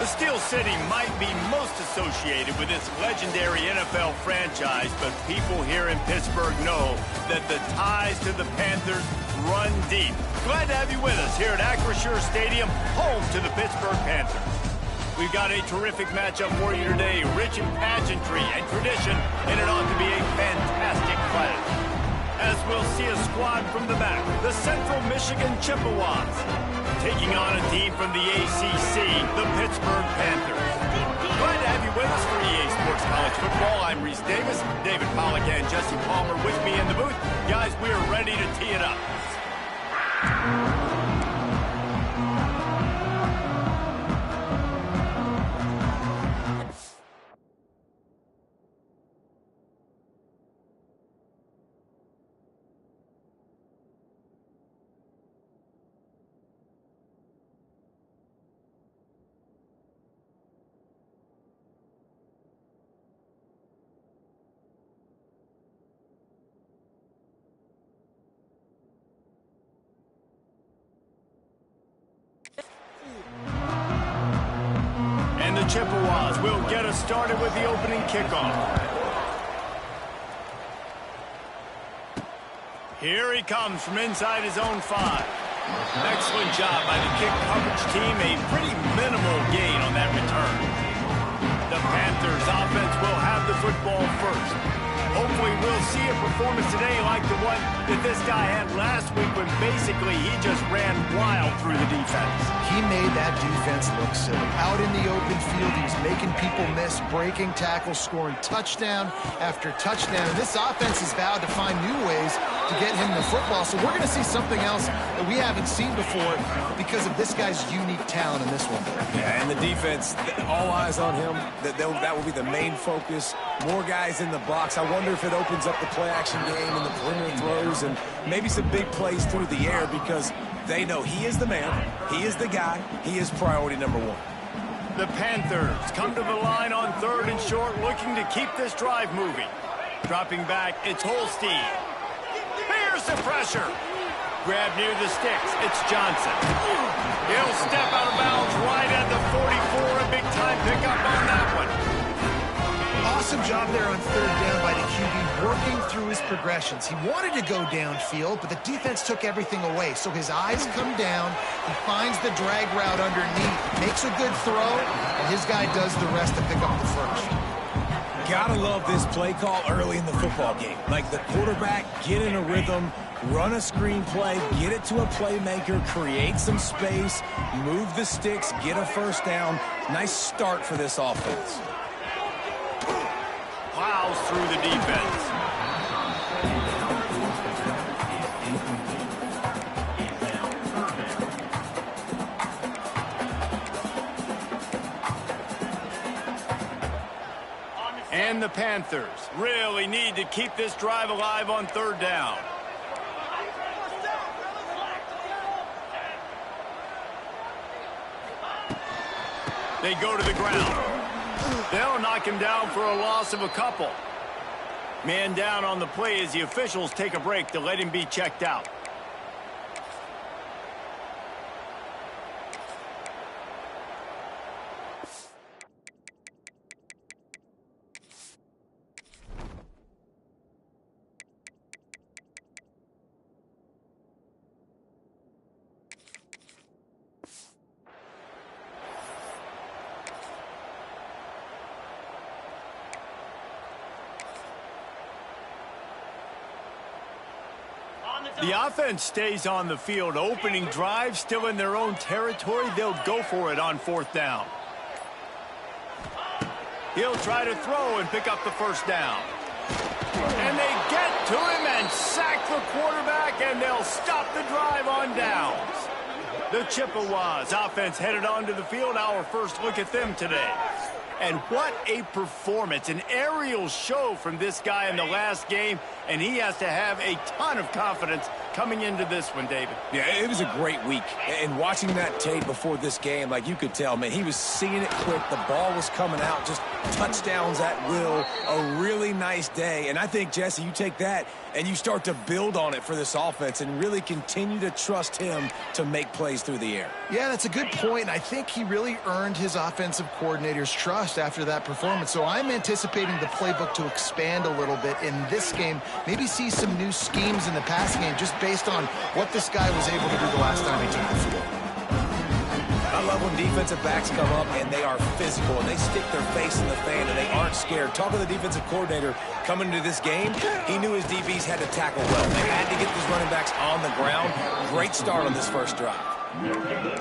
The Steel City might be most associated with this legendary NFL franchise, but people here in Pittsburgh know that the ties to the Panthers run deep. Glad to have you with us here at Acrisure Stadium, home to the Pittsburgh Panthers. We've got a terrific matchup for you today, rich in pageantry and tradition, and it ought to be a fantastic clash. As we'll see a squad from the back, the Central Michigan Chippewas, taking on a team from the ACC, the Pittsburgh Panthers. Glad to have you with us for EA Sports College Football. I'm Reese Davis, David Pollack and Jesse Palmer with me in the booth. Guys, we are ready to tee it up. And the Chippewas will get us started with the opening kickoff. Here he comes from inside his own 5. Excellent job by the kick coverage team. A pretty minimal gain on that return. The Panthers offense will have the football first. Hopefully we'll see a performance today like the one that this guy had last week when basically he just ran wild through the defense. He made that defense look silly. Out in the open field, he was making people miss, breaking tackles, scoring touchdown after touchdown. And this offense has vowed to find new ways to get him the football. So we're going to see something else that we haven't seen before because of this guy's unique talent in this one. Yeah, and the defense, all eyes on him. That will be the main focus. More guys in the box. I wonder if it opens up the play-action game and the perimeter throws and maybe some big plays through the air because they know he is the man, he is the guy, he is priority number 1. The Panthers come to the line on 3rd and short, looking to keep this drive moving. Dropping back, it's Holstein. Here's the pressure. Grab near the sticks, it's Johnson. He'll step out of bounds right at the 44, a big-time pickup on that one. Awesome job there on 3rd down by the QB, working through his progressions. He wanted to go downfield, but the defense took everything away. So his eyes come down, he finds the drag route underneath, makes a good throw, and his guy does the rest to pick up the first. Gotta love this play call early in the football game. Like the quarterback, get in a rhythm, run a screen play, get it to a playmaker, create some space, move the sticks, get a first down. Nice start for this offense. Plows through the defense. And the Panthers really need to keep this drive alive on 3rd down. They go to the ground. They'll knock him down for a loss of a couple. Man down on the play as the officials take a break to let him be checked out. The offense stays on the field. Opening drive, still in their own territory. They'll go for it on 4th down. He'll try to throw and pick up the first down. And they get to him and sack the quarterback, and they'll stop the drive on downs. The Chippewas offense headed onto the field. Our first look at them today. And what a performance, an aerial show from this guy in the last game, and he has to have a ton of confidence coming into this one, David? Yeah, it was a great week. And watching that tape before this game, like you could tell, man, he was seeing it quick. The ball was coming out, just touchdowns at will. A really nice day. And I think, Jesse, you take that and you start to build on it for this offense and really continue to trust him to make plays through the air. Yeah, that's a good point. I think he really earned his offensive coordinator's trust after that performance. So I'm anticipating the playbook to expand a little bit in this game. Maybe see some new schemes in the passing game just based on what this guy was able to do the last time he took the field. I love when defensive backs come up and they are physical and they stick their face in the fan and they aren't scared. Talk to the defensive coordinator coming into this game. He knew his DBs had to tackle well. They had to get these running backs on the ground. Great start on this first drive.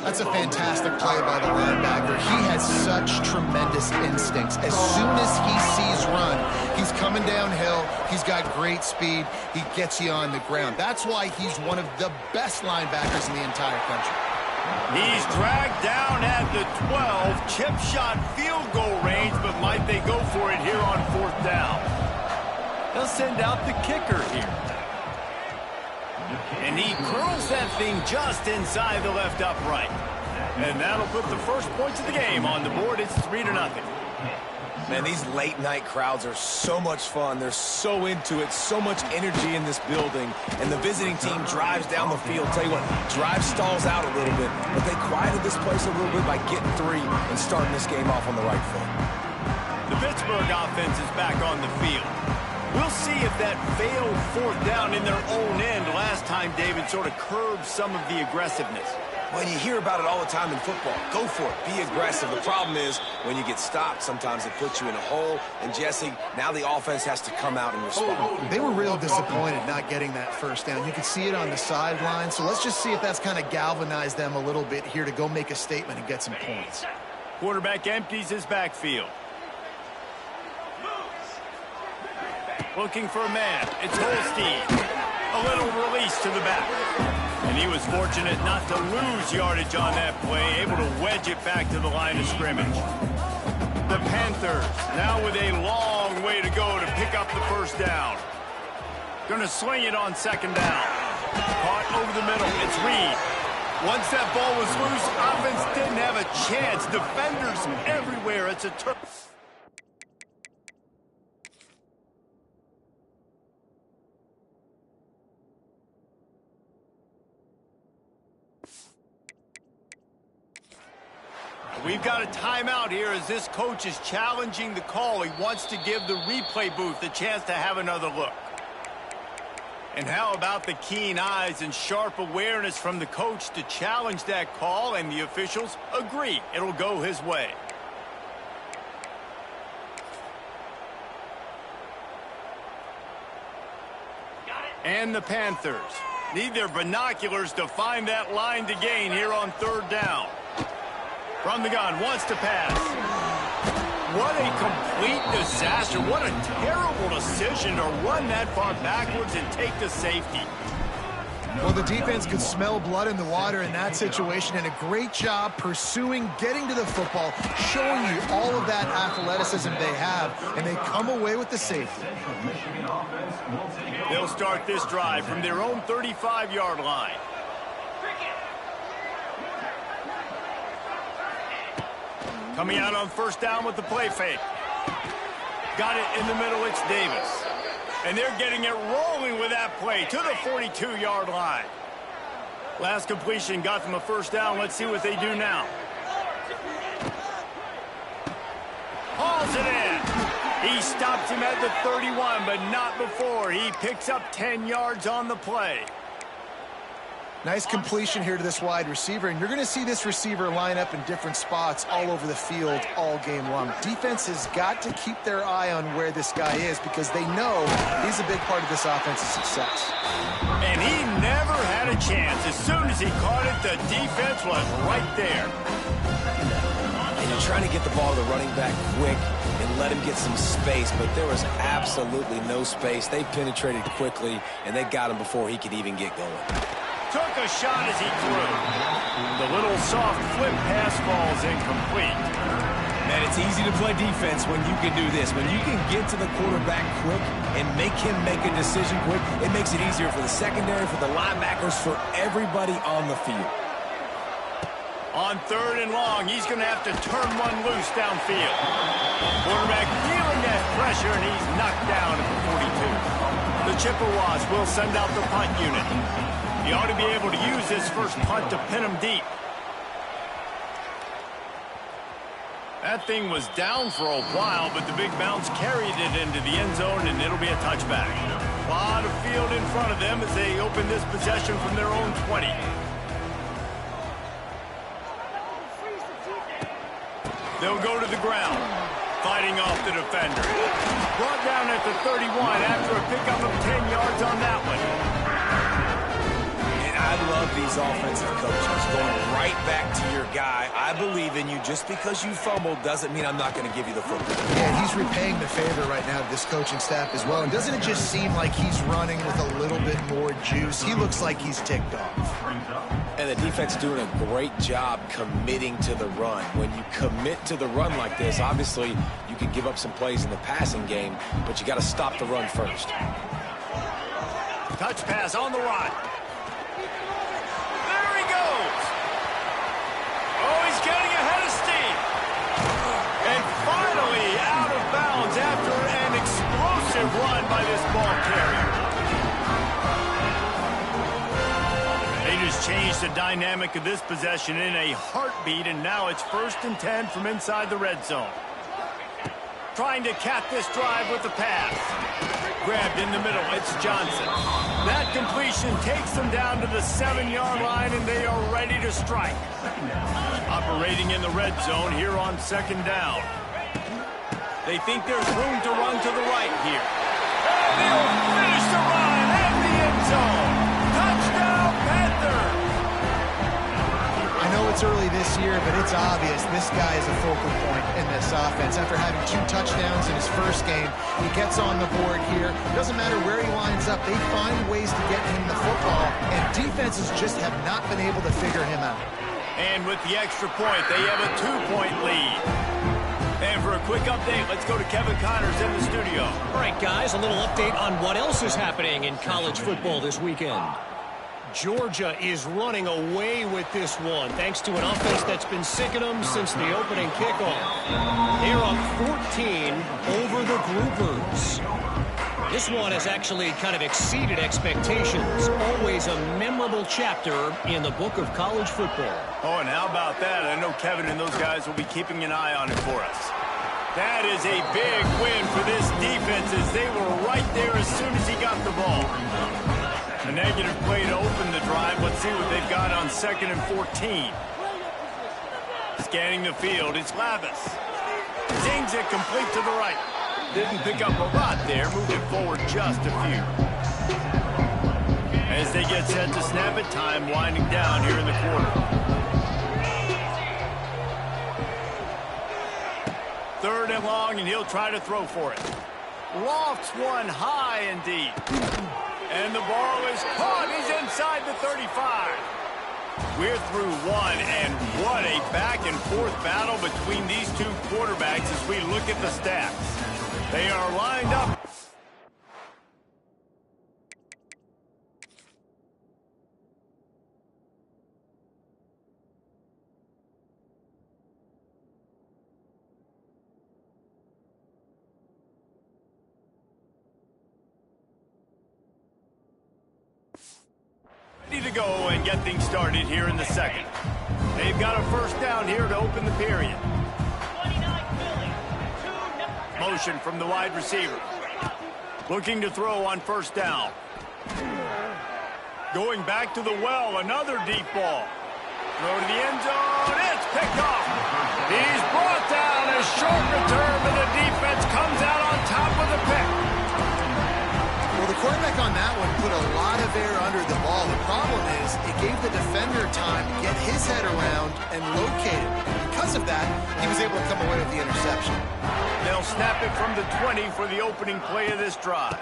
That's a fantastic play by the linebacker. He has such tremendous instincts. As soon as he sees run, he's coming downhill. He's got great speed. He gets you on the ground. That's why he's one of the best linebackers in the entire country. He's dragged down at the 12, chip shot field goal range, but might they go for it here on 4th down? They'll send out the kicker here. And he curls that thing just inside the left upright. And that'll put the first points of the game on the board. It's 3-0. Man, these late-night crowds are so much fun. They're so into it, so much energy in this building. And the visiting team drives down the field. Tell you what, drive stalls out a little bit, but they quieted this place a little bit by getting 3 and starting this game off on the right foot. The Pittsburgh offense is back on the field. We'll see if that failed 4th down in their own end last time, David, sort of curbed some of the aggressiveness. Well, you hear about it all the time in football. Go for it. Be aggressive. The problem is when you get stopped, sometimes it puts you in a hole. And, Jesse, now the offense has to come out and respond. They were real disappointed not getting that first down. You could see it on the sideline. So let's just see if that's kind of galvanized them a little bit here to go make a statement and get some points. Quarterback empties his backfield. Looking for a man. It's Holstein. A little release to the back. And he was fortunate not to lose yardage on that play, able to wedge it back to the line of scrimmage. The Panthers now with a long way to go to pick up the first down. Going to sling it on 2nd down. Caught over the middle. It's Reed. Once that ball was loose, offense didn't have a chance. Defenders everywhere. It's a turn. We've got a timeout here as this coach is challenging the call. He wants to give the replay booth a chance to have another look. And how about the keen eyes and sharp awareness from the coach to challenge that call, and the officials agree it'll go his way. And the Panthers need their binoculars to find that line to gain here on 3rd down. From the gun, wants to pass. What a complete disaster. What a terrible decision to run that far backwards and take the safety. Well, the defense could smell blood in the water in that situation, and a great job pursuing, getting to the football, showing you all of that athleticism they have, and they come away with the safety. They'll start this drive from their own 35-yard line. Coming out on 1st down with the play fake. Got it in the middle, it's Davis. And they're getting it rolling with that play to the 42-yard line. Last completion got them a 1st down. Let's see what they do now. Hauls it in. He stops him at the 31, but not before. He picks up 10 yards on the play. Nice completion here to this wide receiver, and you're going to see this receiver line up in different spots all over the field all game long. Defense has got to keep their eye on where this guy is because they know he's a big part of this offense's success. And he never had a chance. As soon as he caught it, the defense was right there. And you're trying to get the ball to the running back quick and let him get some space, but there was absolutely no space. They penetrated quickly, and they got him before he could even get going. Took a shot as he threw. The little soft flip pass falls incomplete. Man, it's easy to play defense when you can do this. When you can get to the quarterback quick and make him make a decision quick, it makes it easier for the secondary, for the linebackers, for everybody on the field. On 3rd and long, he's going to have to turn one loose downfield. Quarterback feeling that pressure, and he's knocked down at the 42. The Chippewas will send out the punt unit. He ought to be able to use this first punt to pin him deep. That thing was down for a while, but the big bounce carried it into the end zone, and it'll be a touchback. A lot of field in front of them as they open this possession from their own 20. They'll go to the ground, fighting off the defender. Brought down at the 31 after a pickup of 10 yards on that one. And I love these offensive coaches going right back to your guy. I believe in you. Just because you fumbled doesn't mean I'm not going to give you the football. Yeah, he's repaying the favor right now to this coaching staff as well. And doesn't it just seem like he's running with a little bit more juice? He looks like he's ticked off. And the defense doing a great job committing to the run. When you commit to the run like this, obviously you can give up some plays in the passing game, but you got to stop the run first. Touch pass on the right. There he goes. Oh, he's getting ahead of steam. And finally out of bounds after an explosive run by this ball carrier. Changed the dynamic of this possession in a heartbeat, and now it's 1st and 10 from inside the red zone. Trying to cap this drive with the pass. Grabbed in the middle, it's Johnson. That completion takes them down to the 7-yard line, and they are ready to strike. Operating in the red zone here on 2nd down. They think there's room to run to the right here. And they'll finish the run at the end zone. Touchdown, Panthers! I know it's early this year, but it's obvious this guy is a focal point in this offense. After having 2 touchdowns in his first game, he gets on the board here. Doesn't matter where he lines up, they find ways to get him the football, and defenses just have not been able to figure him out. And with the extra point, they have a 2-point lead. And for a quick update, let's go to Kevin Connors in the studio. All right, guys, a little update on what else is happening in college football this weekend. Georgia is running away with this one, thanks to an offense that's been sicking them since the opening kickoff. They're up 14 over the Groupers. This one has actually kind of exceeded expectations. Always a memorable chapter in the book of college football. Oh, and how about that? I know Kevin and those guys will be keeping an eye on it for us. That is a big win for this defense as they were right there as soon as he got the ball. A negative play to open the drive. Let's see what they've got on 2nd and 14. Scanning the field, it's Lavis. Zings it complete to the right. Didn't pick up a lot there, moved it forward just a few. As they get set to snap it, time winding down here in the quarter. 3rd and long, and he'll try to throw for it. Lofts one high and deep. And the ball is caught. He's inside the 35. We're through one, and what a back-and-forth battle between these two quarterbacks as we look at the stats. They are lined up. Ready to go and get things started here in the 2nd. They've got a 1st down here to open the period. Motion from the wide receiver. Looking to throw on 1st down. Going back to the well, another deep ball. Throw to the end zone, it's picked off. He's brought down, a short return, but the defense comes out on top of the pick. Well, the quarterback on that one put a lot of air under the ball. The problem is it gave the defender time to get his head around and locate it. Because of that, he was able to come away with the interception. They'll snap it from the 20 for the opening play of this drive.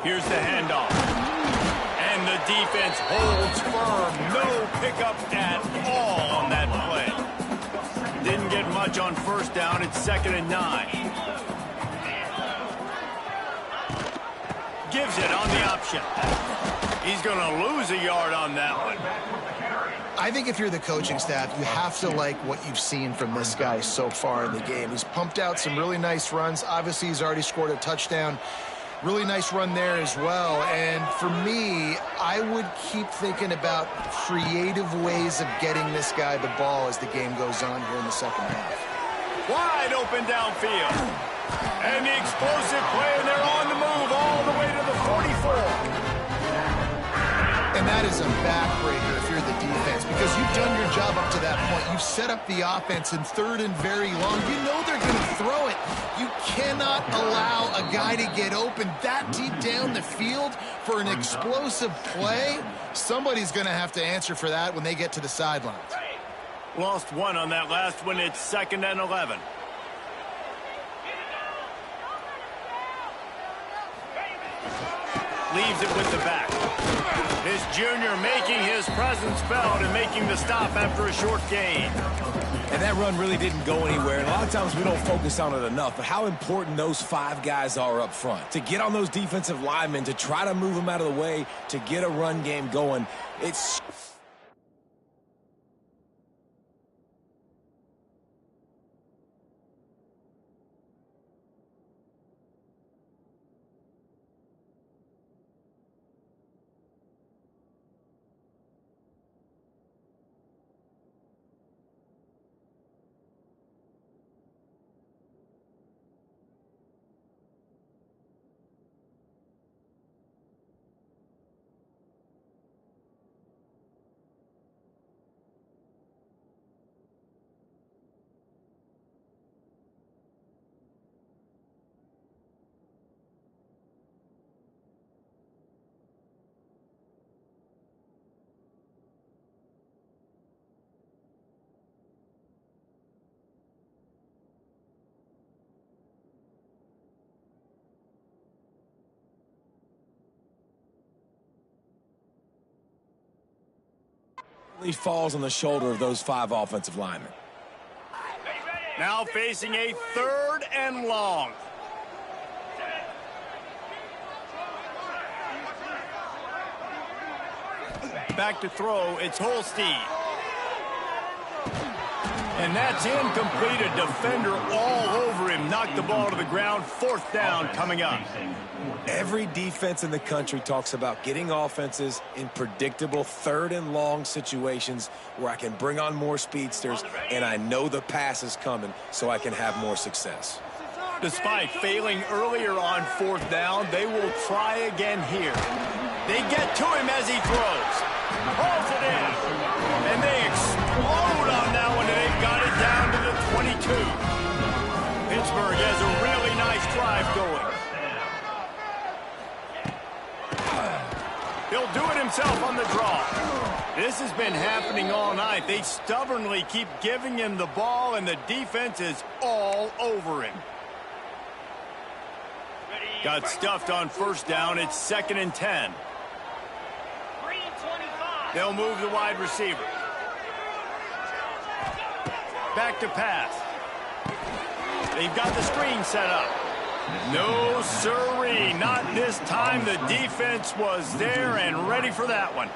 Here's the handoff. And the defense holds firm. No pickup at all on that play. Didn't get much much on first down. It's 2nd and 9. Gives it on the option. He's going to lose a yard on that one. I think if you're the coaching staff, you have to like what you've seen from this guy so far in the game. He's pumped out some really nice runs. Obviously, he's already scored a touchdown. Really nice run there as well. And for me, I would keep thinking about creative ways of getting this guy the ball as the game goes on here in the second half. Wide open downfield. And the explosive play, and they're on the move all the way to the 44. And that is a backbreaker if you're the defense, because you've done your job up to that point. You've set up the offense in 3rd and very long. You know they're going to throw it. You cannot allow a guy to get open that deep down the field for an explosive play. Somebody's going to have to answer for that when they get to the sidelines. Lost one on that last one. It's 2nd and 11. Leaves it with the back. This junior making his presence felt and making the stop after a short gain. And that run really didn't go anywhere. And a lot of times we don't focus on it enough, but how important those 5 guys are up front. To get on those defensive linemen, to try to move them out of the way, to get a run game going. It's... He falls on the shoulder of those 5 offensive linemen. Now facing a 3rd and long. Back to throw, it's Holstein. And that's incomplete. A defender all over him. Knocked the ball to the ground. 4th down coming up. Every defense in the country talks about getting offenses in predictable 3rd and long situations where I can bring on more speedsters and I know the pass is coming so I can have more success. Despite failing earlier on 4th down, they will try again here. They get to him as he throws. Hauls it in. And they explode on that one, and they've got it down to the 22. Pittsburgh has a really nice drive going. He'll do it himself on the draw. This has been happening all night. They stubbornly keep giving him the ball, and the defense is all over him. Got stuffed on 1st down. It's 2nd and 10. They'll move the wide receiver. Back to pass. They've got the screen set up. No sirree, not this time. The defense was there and ready for that one.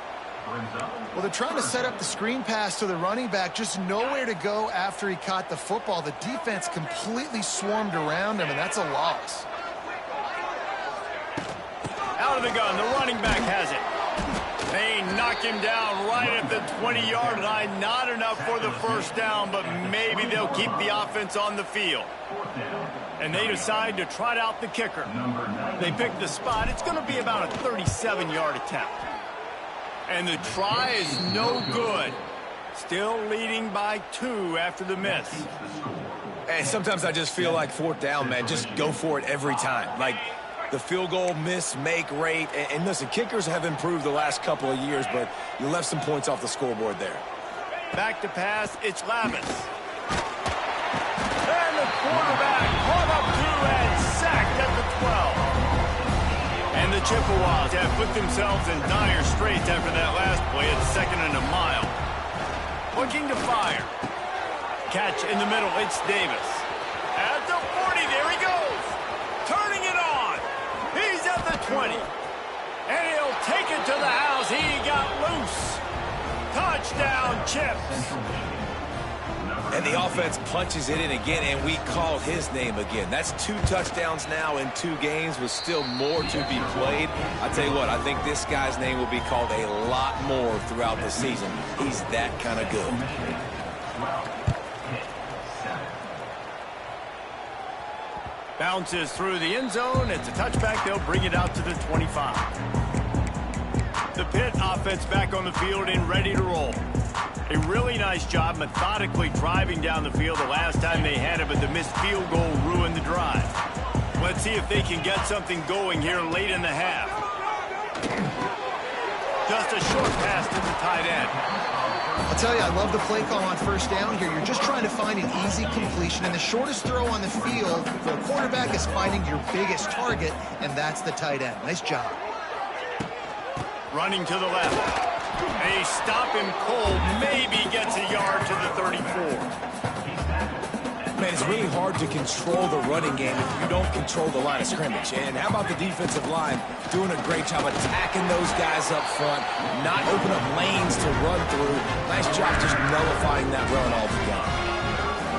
Well, they're trying to set up the screen pass to the running back, just nowhere to go after he caught the football. The defense completely swarmed around him, and that's a loss. Out of the gun, the running back has it. They knock him down right at the 20-yard line. Not enough for the 1st down, but maybe they'll keep the offense on the field. And they decide to trot out the kicker. They pick the spot. It's going to be about a 37-yard attempt. And the try is no good. Still leading by 2 after the miss. And sometimes I just feel like 4th down, man, just go for it every time. Like, the field goal miss-make rate. And listen, kickers have improved the last couple of years, but you left some points off the scoreboard there. Back to pass, it's Lavis. And the quarterback caught up to and sacked at the 12. And the Chippewas have put themselves in dire straits after that last play. It's 2nd and a mile. Looking to fire. Catch in the middle. It's Davis. At the 40, there he goes. Turning it on. He's at the 20. And he'll take it to the house. He got loose. Touchdown, Chips. And the offense punches it in again, and we called his name again. That's 2 touchdowns now in 2 games with still more to be played. I tell you what, I think this guy's name will be called a lot more throughout the season. He's that kind of good. Bounces through the end zone. It's a touchback. They'll bring it out to the 25. The Pitt offense back on the field and ready to roll. A really nice job methodically driving down the field the last time they had it, but the missed field goal ruined the drive. Let's see if they can get something going here late in the half. Just a short pass to the tight end. I'll tell you, I love the play call on first down here. You're just trying to find an easy completion, and the shortest throw on the field for a quarterback is finding your biggest target, and that's the tight end. Nice job. Running to the left. They stop him cold, maybe gets a yard to the 34. Man, it's really hard to control the running game if you don't control the line of scrimmage. And how about the defensive line doing a great job attacking those guys up front, not open up lanes to run through. Nice job just nullifying that run altogether.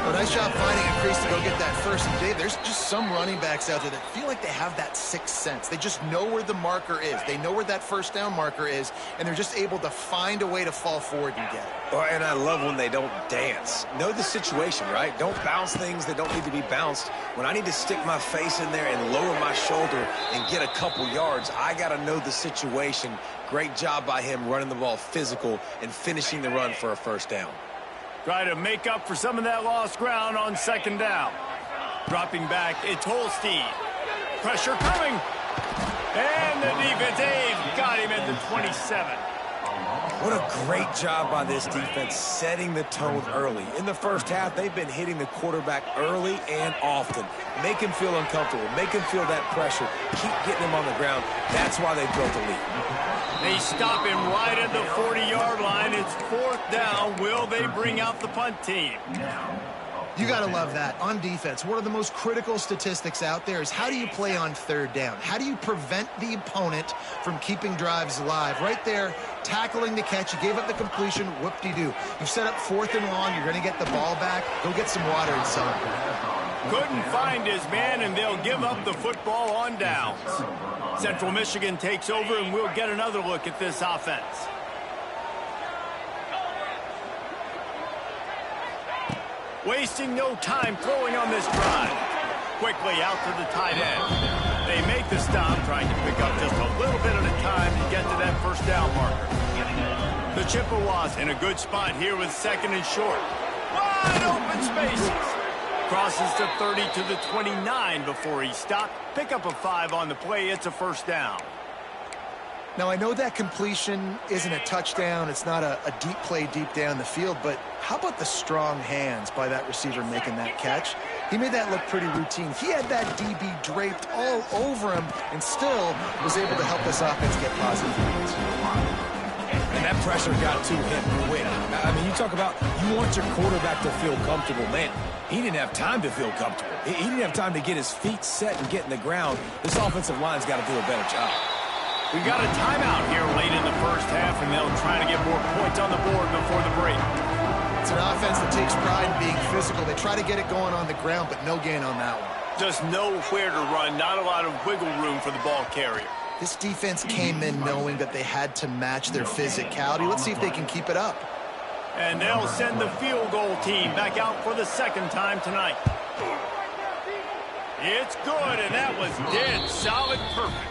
Well, nice job finding a crease to go get that first. And Dave, there's just some running backs out there that feel like they have that sixth sense. They just know where the marker is. They know where that first down marker is, and they're just able to find a way to fall forward and get it. Oh, and I love when they don't dance. Know the situation, right? Don't bounce things that don't need to be bounced. When I need to stick my face in there and lower my shoulder and get a couple yards, I got to know the situation. Great job by him running the ball physical and finishing the run for a first down. Try to make up for some of that lost ground on second down. Dropping back, it's Holstein. Pressure coming. And the defense, they've got him at the 27. What a great job by this defense setting the tone early. In the first half, they've been hitting the quarterback early and often. Make him feel uncomfortable. Make him feel that pressure. Keep getting him on the ground. That's why they built a lead. They stop him right at the 40-yard line. It's 4th down. Will they bring out the punt team? You got to love that. On defense, one of the most critical statistics out there is how do you play on third down? How do you prevent the opponent from keeping drives alive? Right there, tackling the catch. You gave up the completion. Whoop-de-doo. You've set up 4th and long. You're going to get the ball back. Go get some water and celebrate. Couldn't find his man, and they'll give up the football on downs. Central Michigan takes over, and we'll get another look at this offense. Wasting no time throwing on this drive. Quickly out to the tight end. They make the stop, trying to pick up just a little bit at a time to get to that first down marker. The Chippewas in a good spot here with 2nd and short. Wide open spaces. Crosses to 30 to the 29 before he stopped. Pick up a 5 on the play. It's a first down. Now, I know that completion isn't a touchdown. It's not a deep play deep down the field, but how about the strong hands by that receiver making that catch? He made that look pretty routine. He had that DB draped all over him and still was able to help this offense get positive points. And that pressure got to him quick. I mean, you talk about you want your quarterback to feel comfortable. Man, he didn't have time to feel comfortable. He didn't have time to get his feet set and get in the ground. This offensive line's got to do a better job. We've got a timeout here late in the first half, and they'll try to get more points on the board before the break. It's an offense that takes pride in being physical. They try to get it going on the ground, but no gain on that one. Just nowhere to run, not a lot of wiggle room for the ball carrier. This defense came in knowing that they had to match their physicality. Let's see if they can keep it up. And they'll send the field goal team back out for the 2nd time tonight. It's good, and that was dead solid perfect.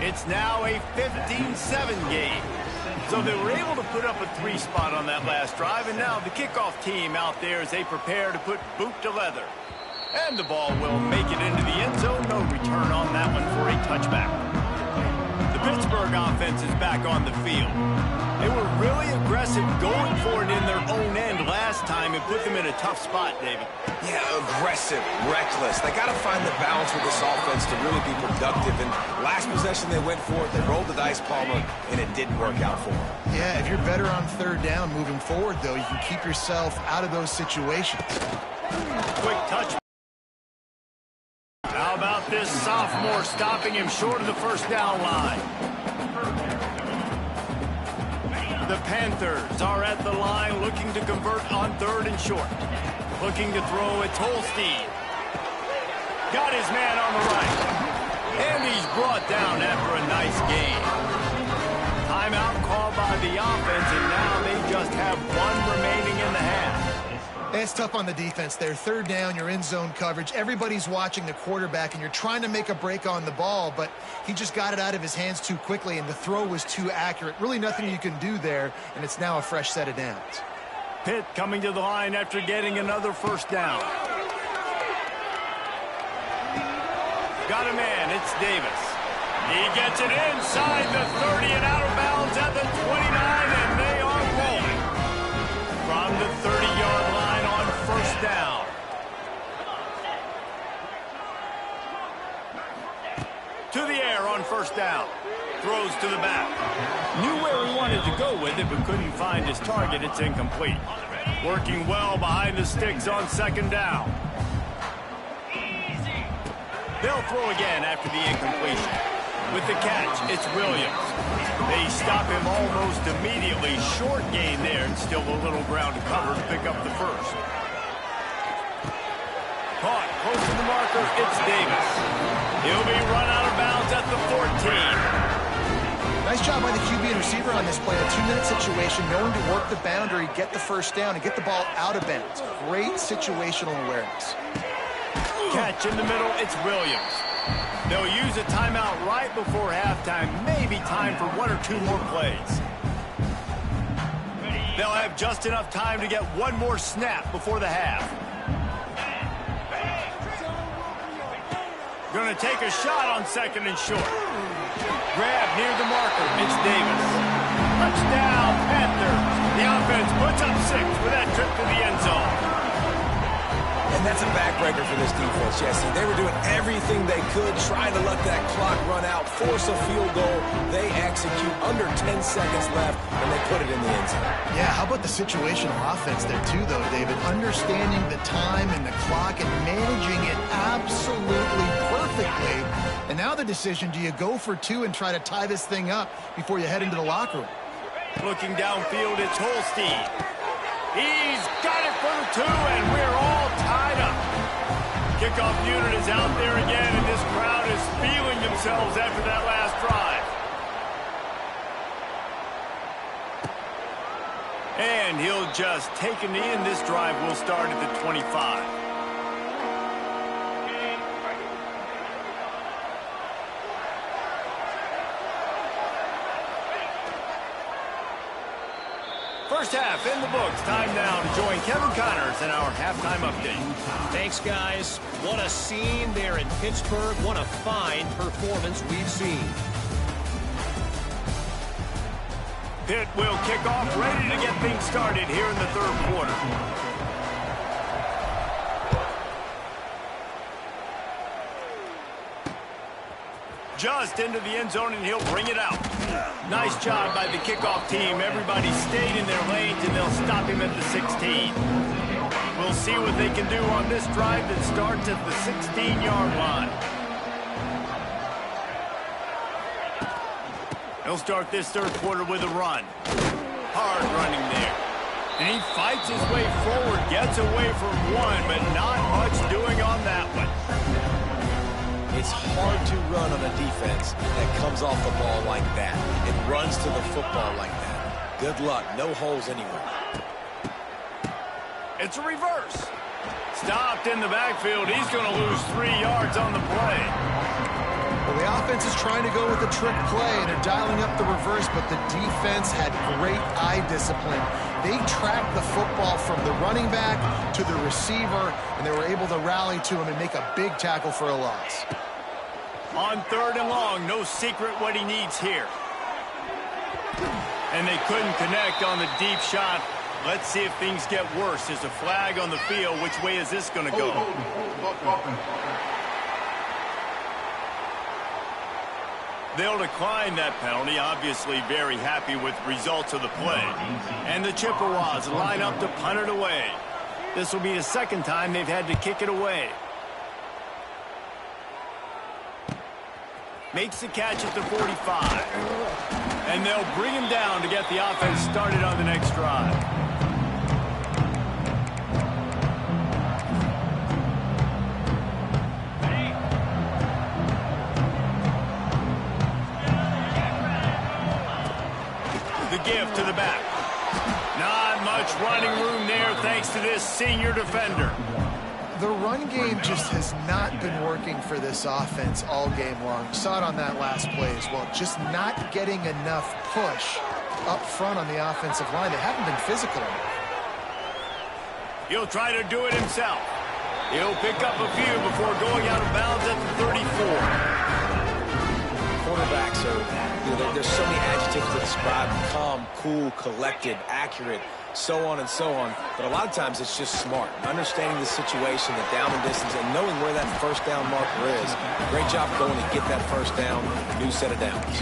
It's now a 15-7 game. So they were able to put up a 3 spot on that last drive, and now the kickoff team out there as they prepare to put boot to leather. And the ball will make it into the end zone. No return on that one for a touchback. The Pittsburgh offense is back on the field. They were really aggressive going for it in their own end last time and put them in a tough spot, David. Yeah, aggressive, reckless. They got to find the balance with this offense to really be productive. And last possession they went for it, they rolled the dice, Palmer, and it didn't work out for them. Yeah, if you're better on third down moving forward, though, you can keep yourself out of those situations. Quick touch. How about this sophomore stopping him short of the first down line? The Panthers are at the line looking to convert on third and short. Looking to throw, it's Holstein. Got his man on the right. And he's brought down after a nice gain. Timeout called by the offense, and now they just have one remaining in the half. It's tough on the defense there. Third down, you're in zone coverage. Everybody's watching the quarterback, and you're trying to make a break on the ball, but he just got it out of his hands too quickly, and the throw was too accurate. Really nothing you can do there, and it's now a fresh set of downs. Pitt coming to the line after getting another first down. Got a man, it's Davis. He gets it inside the 30 and out of bounds at the 29, and they are rolling. From the 30-yard line on first down. To the air on first down. Throws to the back. Knew where he wanted to go with it, but couldn't find his target. It's incomplete. Working well behind the sticks on second down. They'll throw again after the incompletion. With the catch, it's Williams. They stop him almost immediately. Short gain there, and still a little ground to cover to pick up the first. Caught close to the marker, it's Davis. He'll be run out of bounds at the 14. Nice job by the QB and receiver on this play. A 2-minute situation, knowing to work the boundary, get the first down, and get the ball out of bounds. Great situational awareness. Catch in the middle, it's Williams. They'll use a timeout right before halftime. Maybe time for one or two more plays. They'll have just enough time to get one more snap before the half. Going to take a shot on second and short. Grab near the marker. It's Davis. Touchdown, Panthers. The offense puts up 6 with that trip to the end zone. And that's a backbreaker for this defense, Jesse. They were doing everything they could, trying to let that clock run out, force a field goal. They execute under 10 seconds left, and they put it in the end zone. Yeah, how about the situational offense there too, though, David? Understanding the time and the clock and managing it absolutely perfectly. And now the decision, do you go for 2 and try to tie this thing up before you head into the locker room? Looking downfield, it's Holstein. He's got it for the 2, and we're all tied up. Kickoff unit is out there again, and this crowd is feeling themselves after that last drive. And he'll just take him in. This drive will start at the 25. First half in the books. Time now to join Kevin Connors in our halftime update. Thanks, guys. What a scene there in Pittsburgh. What a fine performance we've seen. Pitt will kick off, ready to get things started here in the third quarter. Just into the end zone, and he'll bring it out. Nice job by the kickoff team. Everybody stayed in their lanes, and they'll stop him at the 16. We'll see what they can do on this drive that starts at the 16-yard line. He'll start this third quarter with a run. Hard running there. And he fights his way forward, gets away from one, but not much doing on that one. It's hard to run on a defense that comes off the ball like that. It runs to the football like that. Good luck. No holes anywhere. It's a reverse. Stopped in the backfield. He's going to lose 3 yards on the play. Well, the offense is trying to go with a trick play, and they're dialing up the reverse, but the defense had great eye discipline. They tracked the football from the running back to the receiver, and they were able to rally to him and make a big tackle for a loss. On third and long, no secret what he needs here. And they couldn't connect on the deep shot. Let's see if things get worse. There's a flag on the field. Which way is this going to go? They'll decline that penalty. Obviously very happy with the results of the play. And the Chippewas line up to punt it away. This will be the second time they've had to kick it away. Makes the catch at the 45. And they'll bring him down to get the offense started on the next drive. The give to the back. Not much running room there thanks to this senior defender. The run game just has not been working for this offense all game long. Saw it on that last play as well. Just not getting enough push up front on the offensive line. They haven't been physical enough. He'll try to do it himself. He'll pick up a few before going out of bounds at the 34. Quarterbacks are, there's so many adjectives to describe calm, cool, collected, accurate, so on and so on. But a lot of times it's just smart. Understanding the situation, the down and distance, and knowing where that first down marker is. Great job going to get that first down, new set of downs.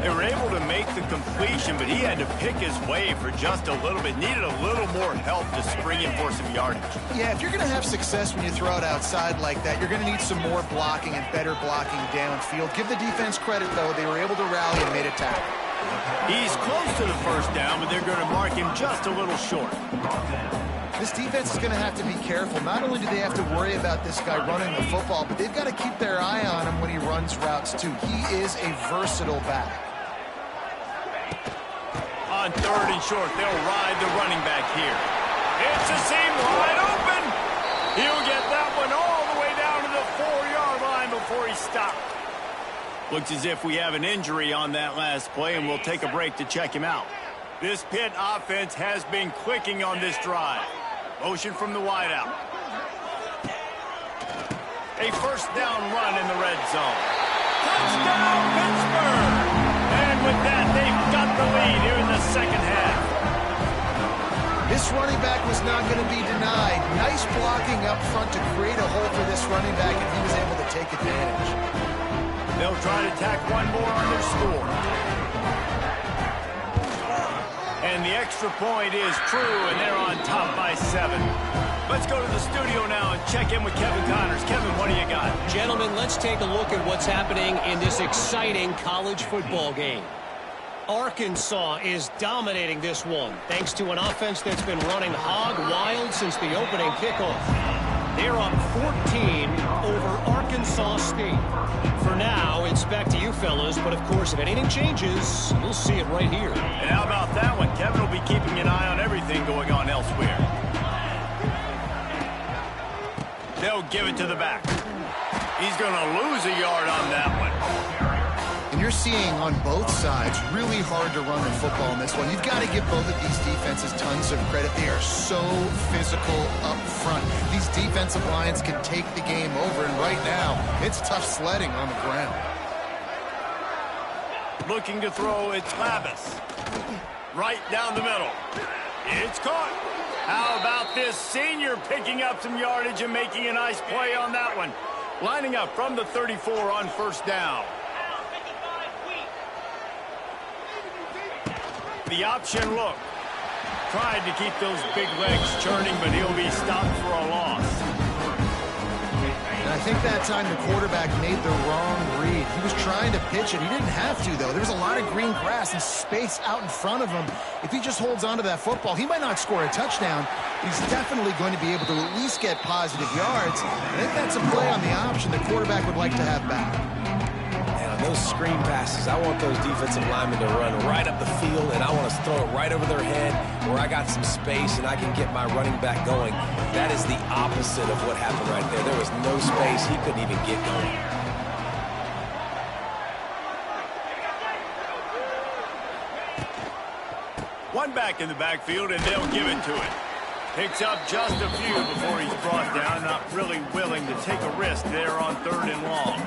They were able to make the completion, but he had to pick his way for just a little bit. Needed a little more help to spring in for some yardage. Yeah, if you're going to have success when you throw it outside like that, you're going to need some more blocking and better blocking downfield. Give the defense credit, though. They were able to rally and made a tackle. He's close to the first down, but they're going to mark him just a little short. This defense is going to have to be careful. Not only do they have to worry about this guy running the football, but they've got to keep their eye on him when he runs routes, too. He is a versatile back. On third and short, they'll ride the running back here. It's a seam wide open. He'll get that one all the way down to the 4-yard line before he stopped. Looks as if we have an injury on that last play, and we'll take a break to check him out. This Pitt offense has been clicking on this drive. Motion from the wideout. A first down run in the red zone. Touchdown, Pittsburgh! And with that, they've got the lead here in the second half. This running back was not going to be denied. Nice blocking up front to create a hole for this running back, and he was able to take advantage. They'll try to tack one more on their score. And the extra point is true, and they're on top by 7. Let's go to the studio now and check in with Kevin Connors. Kevin, what do you got? Gentlemen, let's take a look at what's happening in this exciting college football game. Arkansas is dominating this one, thanks to an offense that's been running hog wild since the opening kickoff. They're up 14 over Arkansas State. For now, it's back to you fellas, but of course, if anything changes, you'll see it right here. And how about that one? Kevin will be keeping an eye on everything going on elsewhere. They'll give it to the back. He's going to lose a yard on that one. And you're seeing on both sides really hard to run the football in this one. You've got to give both of these defenses tons of credit. They are so physical up front. These defensive lines can take the game over, and right now, it's tough sledding on the ground. Looking to throw, it's Lavis. Right down the middle. It's caught. How about this senior picking up some yardage and making a nice play on that one? Lining up from the 34 on first down. The option look. Tried to keep those big legs churning, but he'll be stopped for a loss. And I think that time the quarterback made the wrong read. He was trying to pitch it. He didn't have to, though. There was a lot of green grass and space out in front of him. If he just holds on to that football, he might not score a touchdown. He's definitely going to be able to at least get positive yards. I think that's a play on the option the quarterback would like to have back. Those screen passes, I want those defensive linemen to run right up the field, and I want to throw it right over their head where I got some space and I can get my running back going. That is the opposite of what happened right there. There was no space. He couldn't even get going. One back in the backfield, and they'll give it to it. Picks up just a few before he's brought down. Not really willing to take a risk there on third and long.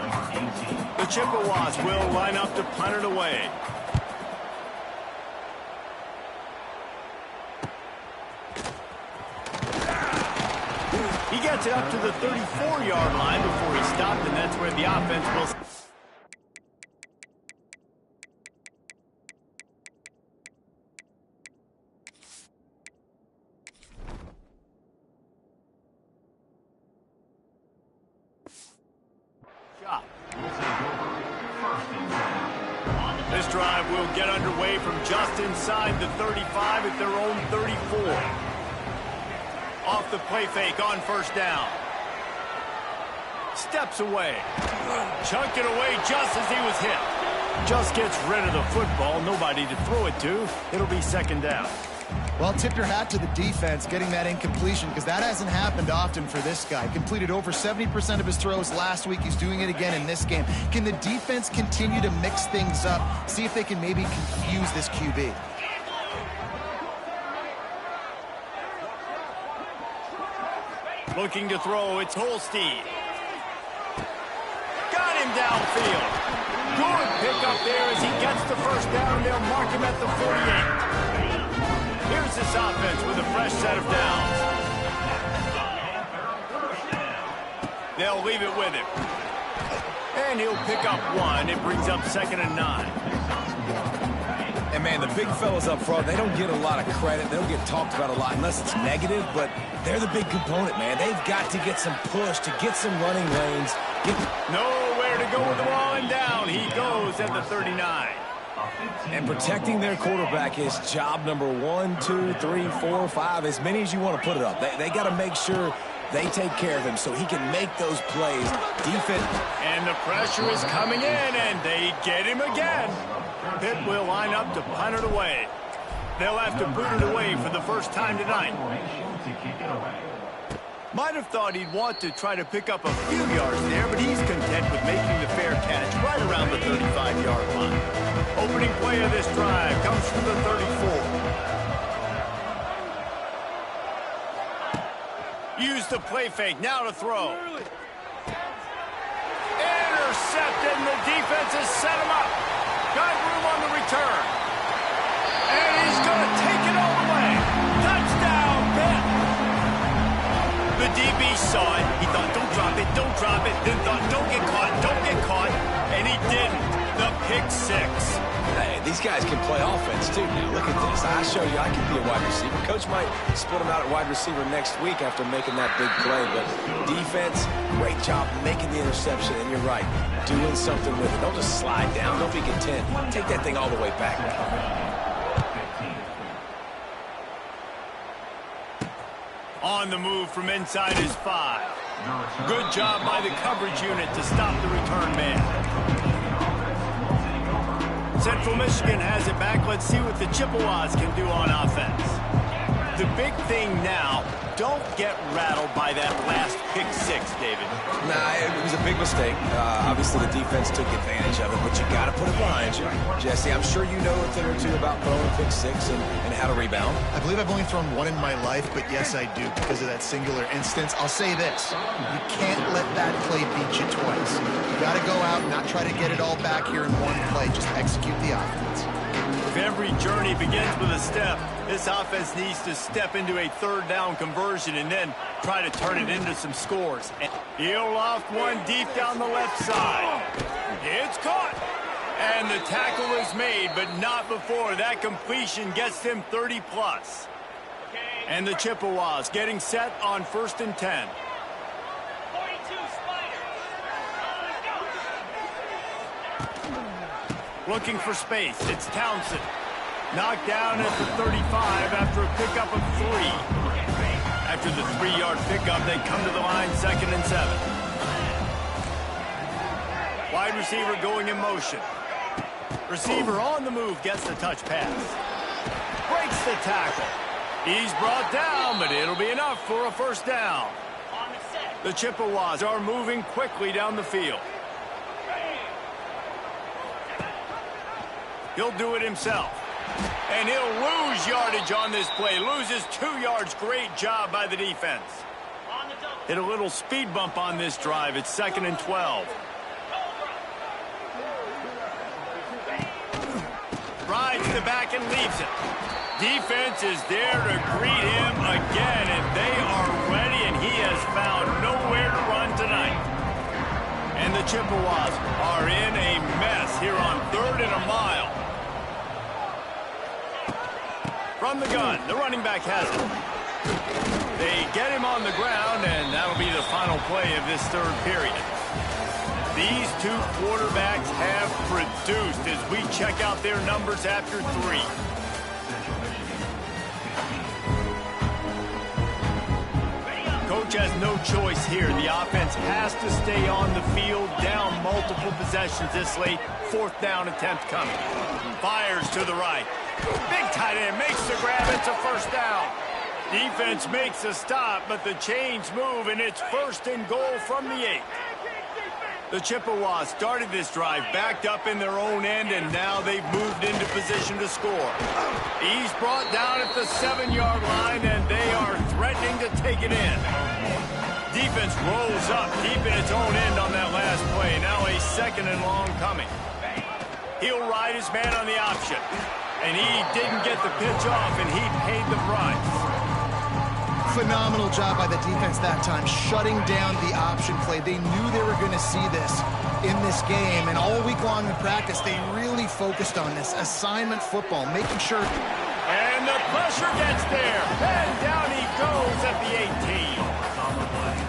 The Chippewas will line up to punt it away. gets it up to the 34-yard line before he stopped, and that's where the offense will... This drive will get underway from just inside the 35 at their own 34. Off the play fake on first down. Steps away. Chunked it away just as he was hit. Just gets rid of the football. Nobody to throw it to. It'll be second down. Well, tip your hat to the defense getting that incompletion, because that hasn't happened often for this guy. Completed over 70% of his throws last week. He's doing it again in this game. Can the defense continue to mix things up? See if they can maybe confuse this QB. Looking to throw, it's Holstein. Got him downfield. Good pick up there as he gets the first down. They'll mark him at the 48. Here's this offense with a fresh set of downs. They'll leave it with him. And he'll pick up one. It brings up 2nd and 9. And, man, the big fellas up front, they don't get a lot of credit. They don't get talked about a lot unless it's negative, but they're the big component, man. They've got to get some push, to get some running lanes. Nowhere to go with the ball, and down he goes at the 39. And protecting their quarterback is job number 1, 2, 3, 4, 5, as many as you want to put it up. They got to make sure they take care of him so he can make those plays. Defense. And the pressure is coming in, and they get him again. Pitt will line up to punt it away. They'll have to boot it away for the first time tonight. Might have thought he'd want to try to pick up a few yards there, but he's content with making the fair catch right around the 35-yard line. Opening play of this drive comes from the 34. Use the play fake, now to throw. Intercepted, and the defense has set him up. Got room on the return. And he's going to take it all the way. Touchdown, Pitt. The DB saw it. He thought, don't drop it, don't drop it. Then thought, don't get caught. And he didn't. The pick six. Hey, these guys can play offense, too. Now, look at this. I show you I can be a wide receiver. Coach might split him out at wide receiver next week after making that big play. But defense, great job making the interception. And you're right, doing something with it. Don't just slide down. Don't be content. Take that thing all the way back. On the move from inside his 5. Good job by the coverage unit to stop the return man. Central Michigan has it back. Let's see what the Chippewas can do on offense. The big thing now, don't get rattled by that last pick six, David. Nah, it was a big mistake. Obviously, the defense took advantage of it, but you got to put it behind you. Jesse, I'm sure you know a thing or two about throwing pick six and how to rebound. I believe I've only thrown one in my life, but yes, I do because of that singular instance. I'll say this. You can't let that play beat you twice. You got to go out and not try to get it all back here in one play. Just execute the offense. If every journey begins with a step, this offense needs to step into a third down conversion and then try to turn it into some scores. He'll loft one deep down the left side. It's caught. And the tackle is made, but not before that completion gets them 30+. And the Chippewas getting set on 1st and 10. Looking for space. It's Townsend. Knocked down at the 35 after a pickup of 3. After the 3-yard pickup, they come to the line 2nd and 7. Wide receiver going in motion. Receiver on the move, gets the touch pass. Breaks the tackle. He's brought down, but it'll be enough for a first down. The Chippewas are moving quickly down the field. He'll do it himself. And he'll lose yardage on this play. Loses 2 yards. Great job by the defense. Hit a little speed bump on this drive. It's 2nd and 12. Rides the back and leaves it. Defense is there to greet him again, and they are ready, and he has found nowhere to run tonight. And the Chippewas are in a mess here on 3rd and a mile. From the gun, the running back has it. They get him on the ground, and that'll be the final play of this 3rd period. These two quarterbacks have produced as we check out their numbers after 3. Coach has no choice here. The offense has to stay on the field, down multiple possessions this late. 4th down attempt coming. Fires to the right. Big tight end makes the grab. It's a 1st down. Defense makes a stop, but the chains move, and it's 1st and goal from the 8. The Chippewas started this drive backed up in their own end, and now they've moved into position to score. He's brought down at the 7-yard line, and they are threatening to take it in. Defense rolls up deep in its own end on that last play. Now a 2nd and long coming. He'll ride his man on the option, and he didn't get the pitch off, and he paid the price. Phenomenal job by the defense that time, shutting down the option play. They knew they were going to see this in this game, and all week long in practice, they really focused on this assignment football, making sure. And the pressure gets there, and down he goes at the 18.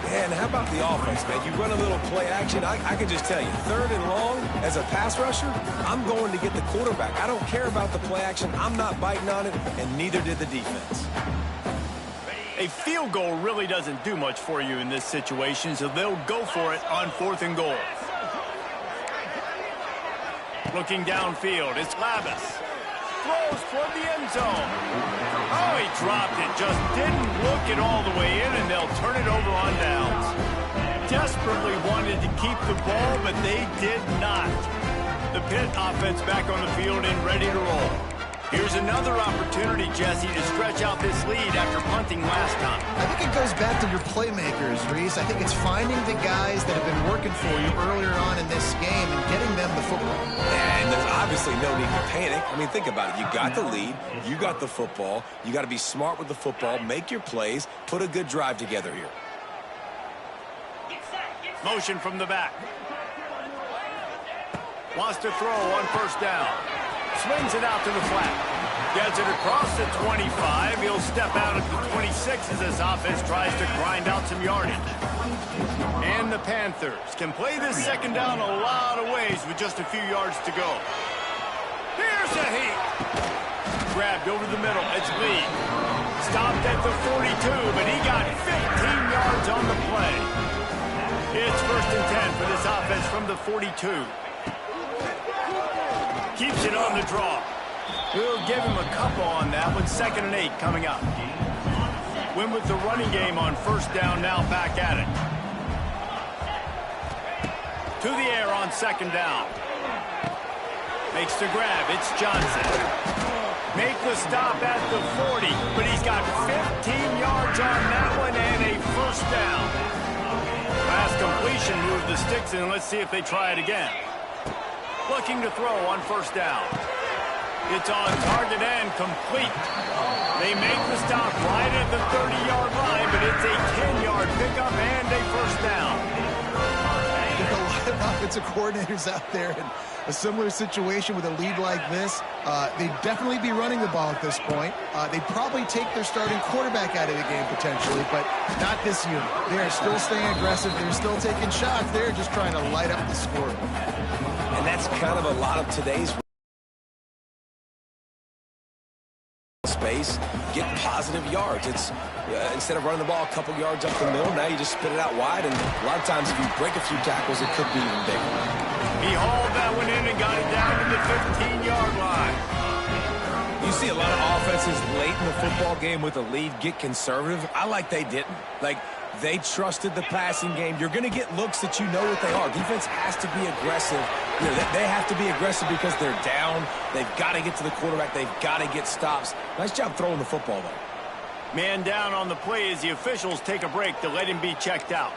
Man, how about the offense, man? You run a little play action. I can just tell you, 3rd and long, as a pass rusher, I'm going to get the quarterback. I don't care about the play action. I'm not biting on it, and neither did the defense. A field goal really doesn't do much for you in this situation, so they'll go for it on 4th and goal. Looking downfield, it's Labus. Throws toward the end zone. Oh, he dropped it. Just didn't look it all the way in, and they'll turn it over on downs. Desperately wanted to keep the ball, but they did not. The Pitt offense back on the field and ready to roll. Here's another opportunity, Jesse, to stretch out this lead after punting last time. I think it goes back to your playmakers, Reese. I think it's finding the guys that have been working for you earlier on in this game and getting them the football. And there's obviously no need to panic. I mean, think about it. You got the lead. You got the football. You got to be smart with the football. Make your plays. Put a good drive together here. Motion from the back. Wants to throw on 1st down. Swings it out to the flat. Gets it across the 25. He'll step out at the 26 as this offense tries to grind out some yardage. And the Panthers can play this 2nd down a lot of ways with just a few yards to go. Here's a heat. Grabbed over the middle. It's Lee. Stopped at the 42, but he got 15 yards on the play. It's 1st and 10 for this offense from the 42. Keeps it on the draw. We'll give him a couple on that one. 2nd and 8 coming up. Win with the running game on 1st down, now back at it. To the air on 2nd down. Makes the grab. It's Johnson. Make the stop at the 40, but he's got 15 yards on that one and a 1st down. Last completion moved the sticks in. Let's see if they try it again. Looking to throw on 1st down. It's on target and complete. They make the stop right at the 30-yard line, but it's a 10-yard pickup and a 1st down. There are a lot of offensive coordinators out there in a similar situation with a lead like this. They'd definitely be running the ball at this point. They'd probably take their starting quarterback out of the game potentially, but not this unit. They are still staying aggressive. They're still taking shots. They're just trying to light up the score. And that's kind of a lot of today's space. Get positive yards. It's instead of running the ball a couple yards up the middle, now you just spit it out wide, and a lot of times if you break a few tackles, it could be even bigger. He hauled that one in and got it down to the 15-yard line. You see a lot of offenses late in the football game with a lead get conservative. I like they didn't. Like, they trusted the passing game. You're going to get looks that you know what they are. Defense has to be aggressive. You know, they have to be aggressive because they're down. They've got to get to the quarterback. They've got to get stops. Nice job throwing the football, though. Man down on the play as the officials take a break to let him be checked out.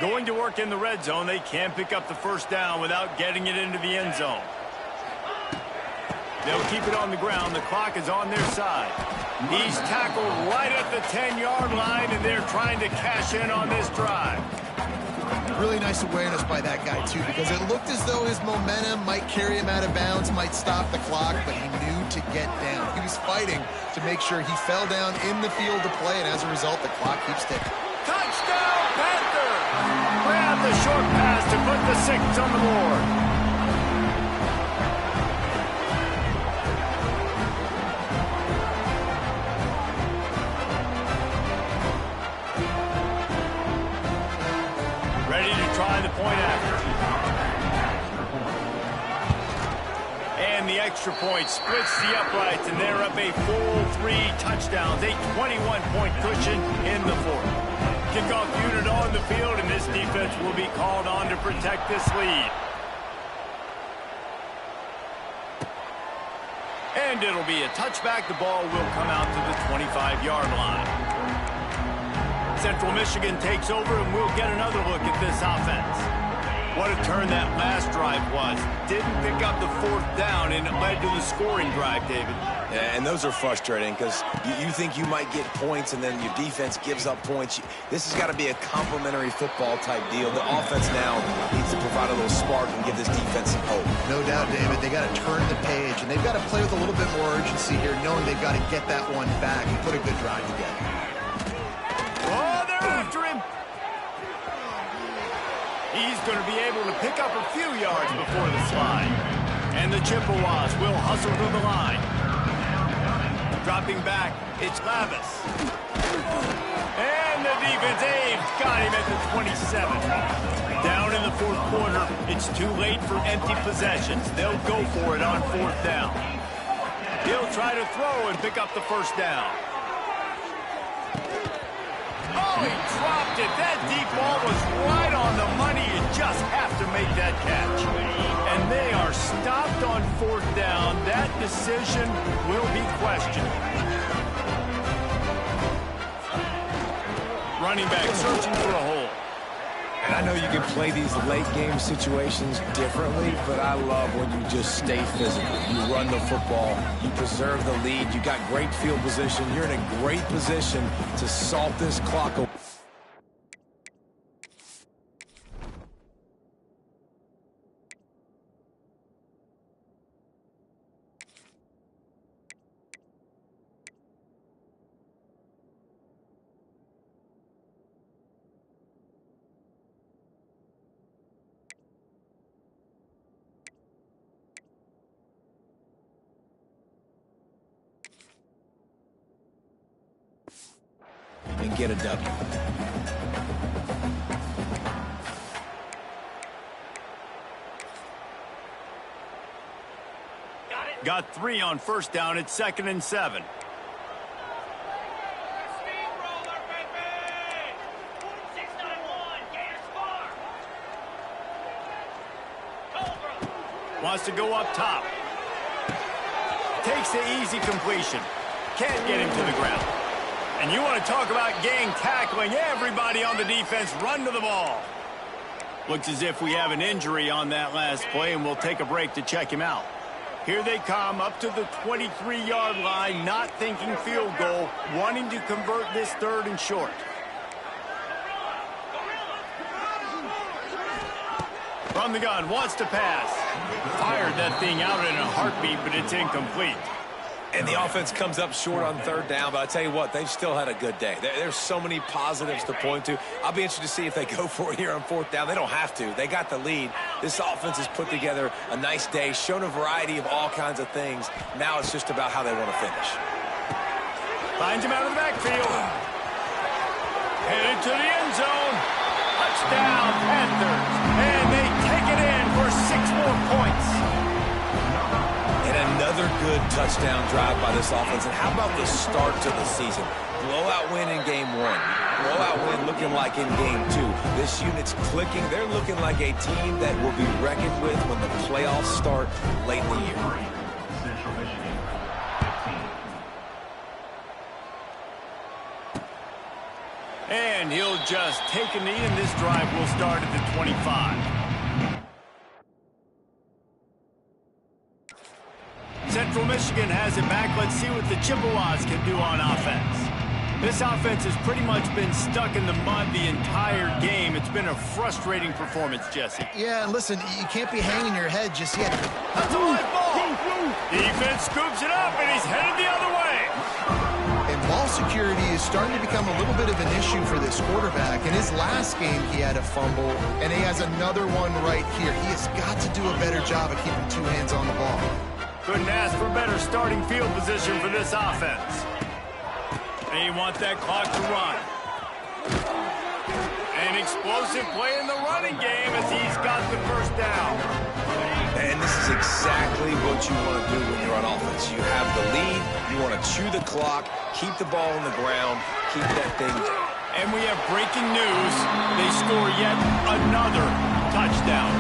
Going to work in the red zone. They can't pick up the 1st down without getting it into the end zone. They'll keep it on the ground. The clock is on their side. He's tackled right at the 10-yard line, and they're trying to cash in on this drive. Really nice awareness by that guy, too, because it looked as though his momentum might carry him out of bounds, might stop the clock, but he knew to get down. He was fighting to make sure he fell down in the field to play, and as a result, the clock keeps ticking. Touchdown, Panthers! Grab the short pass to put the 6 on the board. Try the point after. And the extra point splits the uprights, and they're up a full 3 touchdowns, a 21-point cushion in the fourth. Kickoff unit on the field, and this defense will be called on to protect this lead. And it'll be a touchback. The ball will come out to the 25-yard line. Central Michigan takes over, and we'll get another look at this offense. What a turn that last drive was. Didn't pick up the 4th down, and it led to the scoring drive, David. Yeah, and those are frustrating because you think you might get points, and then your defense gives up points. This has got to be a complementary football type deal. The offense now needs to provide a little spark and give this defense some hope. No doubt, David. They got to turn the page, and they've got to play with a little bit more urgency here, knowing they've got to get that one back and put a good drive together. Oh, they're after him. He's going to be able to pick up a few yards before the slide. And the Chippewas will hustle to the line. Dropping back, it's Lavis. And the defense aims. Got him at the 27. Down in the 4th quarter, it's too late for empty possessions. They'll go for it on 4th down. He'll try to throw and pick up the 1st down. Oh, he dropped it. That deep ball was right on the money. You just have to make that catch. And they are stopped on 4th down. That decision will be questioned. Running back searching for a hole. And I know you can play these late-game situations differently, but I love when you just stay physical. You run the football, you preserve the lead, you got great field position, you're in a great position to salt this clock away. And get a W. Got 3 on 1st down. It's 2nd and 7. Wants to go up top. Takes the easy completion. Can't get him to the ground. And you want to talk about gang tackling. Everybody on the defense run to the ball. Looks as if we have an injury on that last play, and we'll take a break to check him out. Here they come up to the 23-yard line, not thinking field goal, wanting to convert this 3rd and short. From the gun, wants to pass. Fired that thing out in a heartbeat, but it's incomplete. And the offense comes up short on 3rd down, but I tell you what, they've still had a good day. There's so many positives to point to. I'll be interested to see if they go for it here on 4th down. They don't have to. They got the lead. This offense has put together a nice day, shown a variety of all kinds of things. Now it's just about how they want to finish. Finds him out of the backfield. Headed to the end zone. Touchdown, Panthers. And they take it in for 6 more points. Another good touchdown drive by this offense. And how about the start to the season? Blowout win in game 1. Blowout win looking like in game 2. This unit's clicking. They're looking like a team that will be reckoned with when the playoffs start late in the year. And he'll just take a knee, and this drive will start at the 25. Central Michigan has it back. Let's see what the Chippewas can do on offense. This offense has pretty much been stuck in the mud the entire game. It's been a frustrating performance, Jesse. Yeah, and listen, you can't be hanging your head just yet. That's a live ball. Defense scoops it up, and he's headed the other way. And ball security is starting to become a little bit of an issue for this quarterback. In his last game, he had a fumble, and he has another one right here. He has got to do a better job of keeping two hands on the ball. Couldn't ask for better starting field position for this offense. They want that clock to run. An explosive play in the running game as he's got the first down. And this is exactly what you want to do when you're on offense. You have the lead, you want to chew the clock, keep the ball on the ground, keep that thing down. And we have breaking news. They score yet another touchdown.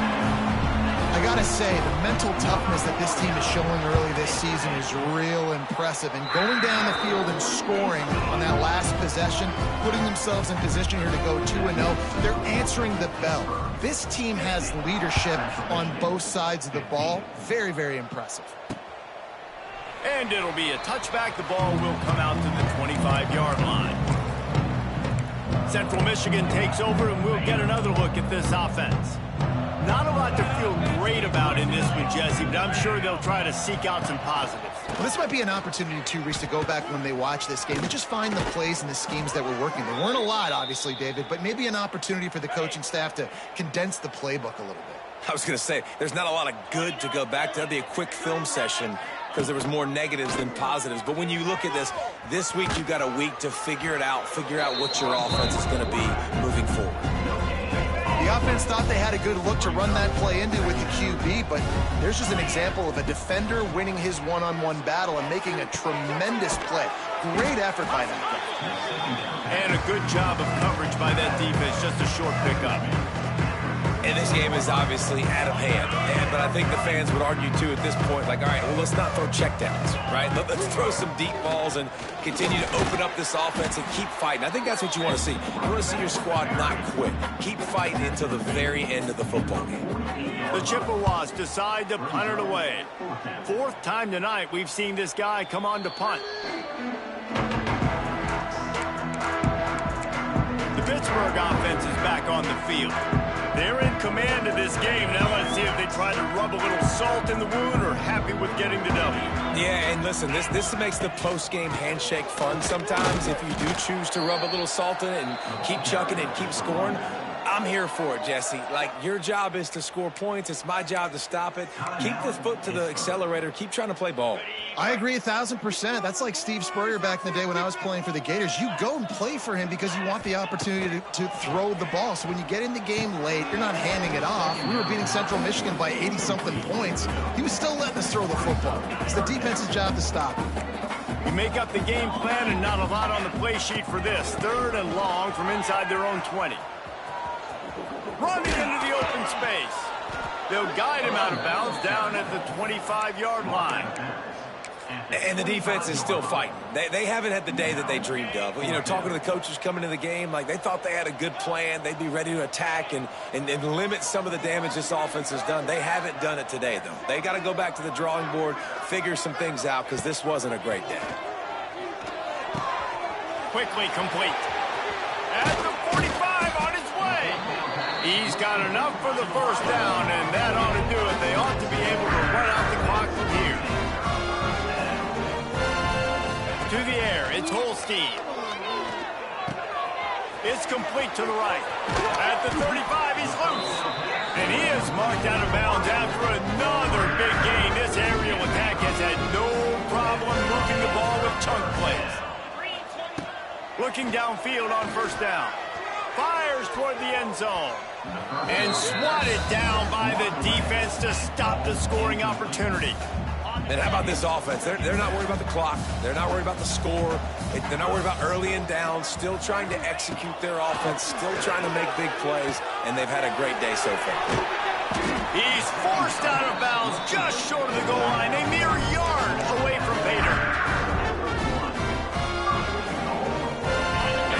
I gotta say, the mental toughness that this team is showing early this season is real impressive. And going down the field and scoring on that last possession, putting themselves in position here to go 2-0, they're answering the bell. This team has leadership on both sides of the ball. Very, very impressive. And it'll be a touchback. The ball will come out to the 25-yard line. Central Michigan takes over, and we'll get another look at this offense. Not a lot to feel great about in this one, Jesse, but I'm sure they'll try to seek out some positives. Well, this might be an opportunity, too, Reese, to go back when they watch this game and just find the plays and the schemes that were working. There weren't a lot, obviously, David, but maybe an opportunity for the coaching staff to condense the playbook a little bit. I was going to say, there's not a lot of good to go back to. That'd be a quick film session because there was more negatives than positives. But when you look at this week, you've got a week to figure it out, figure out what your offense is going to be moving forward. The offense thought they had a good look to run that play into with the QB, but there's just an example of a defender winning his one-on-one battle and making a tremendous play. Great effort by that guy. And a good job of coverage by that defense, just a short pickup. And this game is obviously out of hand. But I think the fans would argue, too, at this point, like, all right, well, let's not throw checkdowns, right? Let's throw some deep balls and continue to open up this offense and keep fighting. I think that's what you want to see. You want to see your squad not quit. Keep fighting until the very end of the football game. The Chippewas decide to punt it away. Fourth time tonight we've seen this guy come on to punt. The Pittsburgh offense is back on the field. They're in command of this game. Now let's see if they try to rub a little salt in the wound or happy with getting the W. Yeah, and listen, this makes the post-game handshake fun sometimes. If you do choose to rub a little salt in it and keep chucking and keep scoring, I'm here for it, Jesse. Like, your job is to score points. It's my job to stop it. Keep the foot to the accelerator. Keep trying to play ball. I agree 1,000%. That's like Steve Spurrier back in the day when I was playing for the Gators. You go and play for him because you want the opportunity to throw the ball. So when you get in the game late, you're not handing it off. We were beating Central Michigan by 80-something points. He was still letting us throw the football. It's the defense's job to stop it. We make up the game plan and not a lot on the play sheet for this. 3rd and long from inside their own 20. Running into the open space. They'll guide him out of bounds down at the 25-yard line. And the defense is still fighting. They haven't had the day that they dreamed of. You know, talking to the coaches coming into the game, like they thought they had a good plan. They'd be ready to attack and limit some of the damage this offense has done. They haven't done it today, though. They got to go back to the drawing board, figure some things out, because this wasn't a great day. Quickly complete. At the 45 on his way. He's got enough for the first down, and that ought to do it. They ought to be able to run out the clock from here. To the air, it's Holstein. It's complete to the right. At the 35, he's loose. And he is marked out of bounds after another big gain. This aerial attack has had no problem moving the ball with chunk plays. Looking downfield on first down. Fires toward the end zone. And swatted down by the defense to stop the scoring opportunity. And how about this offense? They're not worried about the clock. They're not worried about the score. They're not worried about early and down. Still trying to execute their offense. Still trying to make big plays. And they've had a great day so far. He's forced out of bounds just short of the goal line. A mere yard away from Bader.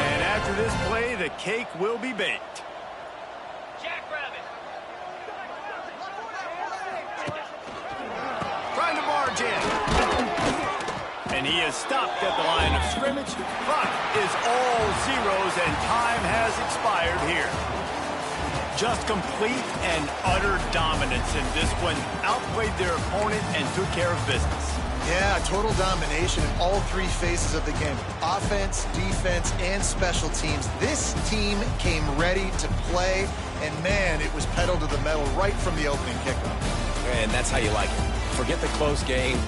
And after this play, the cake will be baked. Trying to barge in. And he is stopped at the line of scrimmage. Clock is all zeros, and time has expired here. Just complete and utter dominance in this one. Outplayed their opponent and took care of business. Yeah, total domination in all three phases of the game. Offense, defense, and special teams. This team came ready to play, and man, it was pedal to the metal right from the opening kickoff. And that's how you like it. Forget the close game.